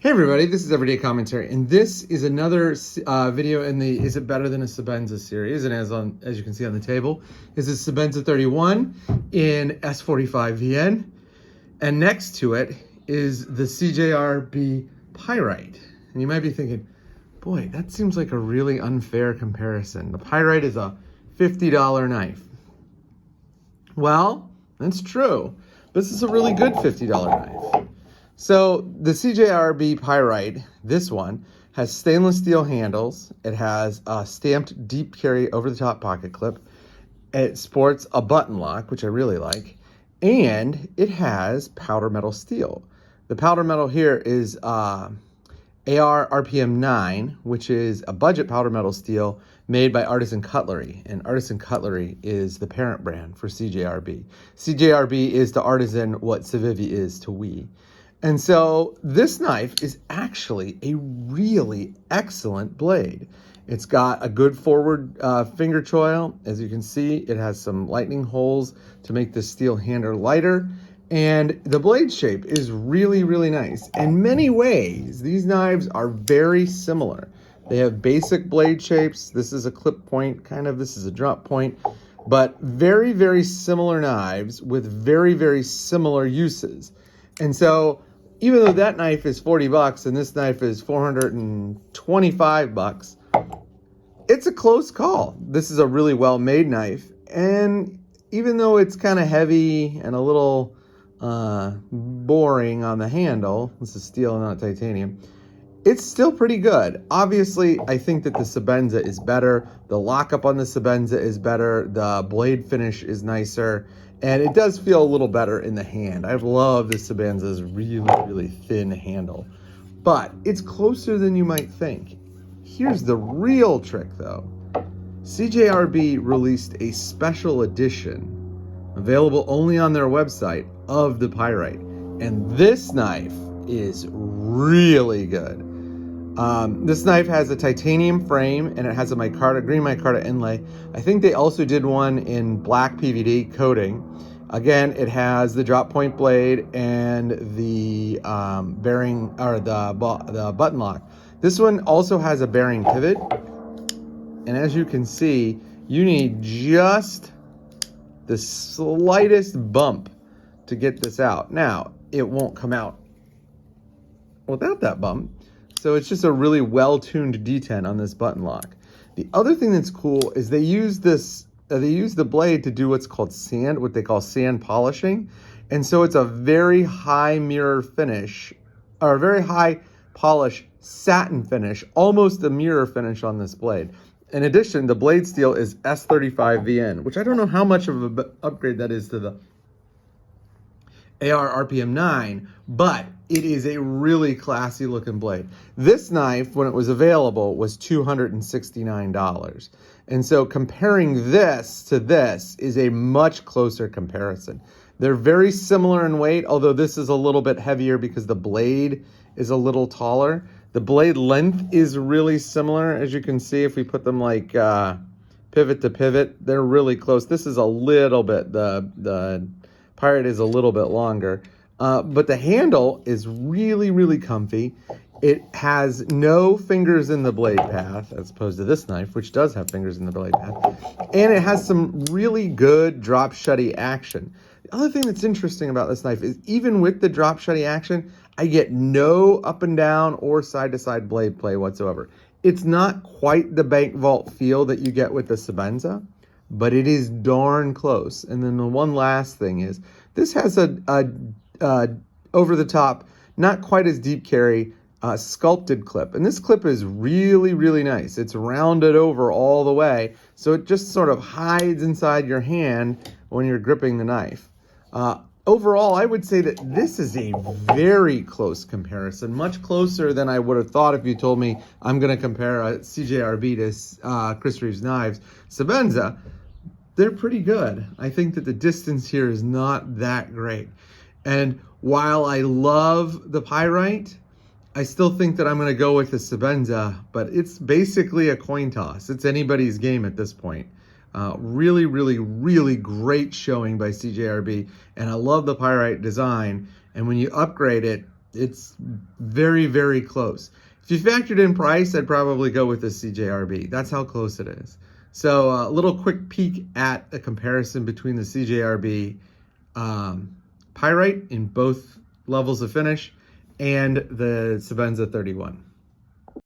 Hey everybody, this is Everyday Commentary, and this is another video in the Is It Better Than a Sebenza series, and as you can see on the table, is a Sebenza 31 in S45VN, and next to it is the CJRB Pyrite. And you might be thinking, boy, that seems like a really unfair comparison. The Pyrite is a $50 knife. Well, that's true. This is a really good $50 knife. So the CJRB Pyrite, this one, has stainless steel handles. It has a stamped deep carry over-the-top pocket clip. It sports a button lock, which I really like. And it has powder metal steel. The powder metal here is AR RPM 9, which is a budget powder metal steel made by Artisan Cutlery. And Artisan Cutlery is the parent brand for CJRB. CJRB is to Artisan what Civivi is to we. And so this knife is actually a really excellent blade. It's got a good forward finger choil. As you can see, it has some lightning holes to make the steel handle lighter. And the blade shape is really, really nice. In many ways, these knives are very similar. They have basic blade shapes. This is a clip point, this is a drop point. But very, very similar knives with very, very similar uses. And so even though that knife is 40 bucks and this knife is 425 bucks, it's a close call. This is a really well-made knife. And even though it's kind of heavy and a little boring on the handle, this is steel, not titanium, it's still pretty good. Obviously, I think that the Sebenza is better. The lockup on the Sebenza is better. The blade finish is nicer. And it does feel a little better in the hand. I love the Sebenza's really, really thin handle. But it's closer than you might think. Here's the real trick, though. CJRB released a special edition, available only on their website, of the Pyrite. And this knife is really good. This knife has a titanium frame and it has a micarta, green micarta inlay. I think they also did one in black PVD coating. Again, it has the drop point blade and the bearing, or the button lock. This one also has a bearing pivot. And as you can see, you need just the slightest bump to get this out. Now, it won't come out without that bump. So it's just a really well-tuned detent on this button lock. The other thing that's cool is they use the blade to do what's called what they call sand polishing. And so it's a very high mirror finish, or a very high polish satin finish, almost a mirror finish on this blade. In addition, the blade steel is S35VN, which I don't know how much of an upgrade that is to the AR RPM 9, but it is a really classy looking blade. This knife, when it was available, was $269. And so comparing this to this is a much closer comparison. They're very similar in weight, although this is a little bit heavier because the blade is a little taller. The blade length is really similar. As you can see, if we put them like pivot to pivot, they're really close. This is a little bit, the Pyrite is a little bit longer, but the handle is really, really comfy. It has no fingers in the blade path, as opposed to this knife, which does have fingers in the blade path. And it has some really good drop shutty action. The other thing that's interesting about this knife is even with the drop shutty action, I get no up and down or side to side blade play whatsoever. It's not quite the bank vault feel that you get with the Sebenza, but it is darn close. And then the one last thing is, this has a over-the-top, not quite as deep carry, sculpted clip. And this clip is really, really nice. It's rounded over all the way, so it just sort of hides inside your hand when you're gripping the knife. Overall, I would say that this is a very close comparison, much closer than I would have thought if you told me I'm going to compare a CJRB to Chris Reeves Knives. Sebenza, they're pretty good. I think that the distance here is not that great. And while I love the Pyrite, I still think that I'm going to go with the Sebenza, but it's basically a coin toss. It's anybody's game at this point. Really, really, really great showing by CJRB, and I love the Pyrite design. And when you upgrade it, It's very, very close. If you factored in price, I'd probably go with the CJRB. That's how close it is. So a little quick peek at a comparison between the CJRB Pyrite in both levels of finish and the Sebenza 31.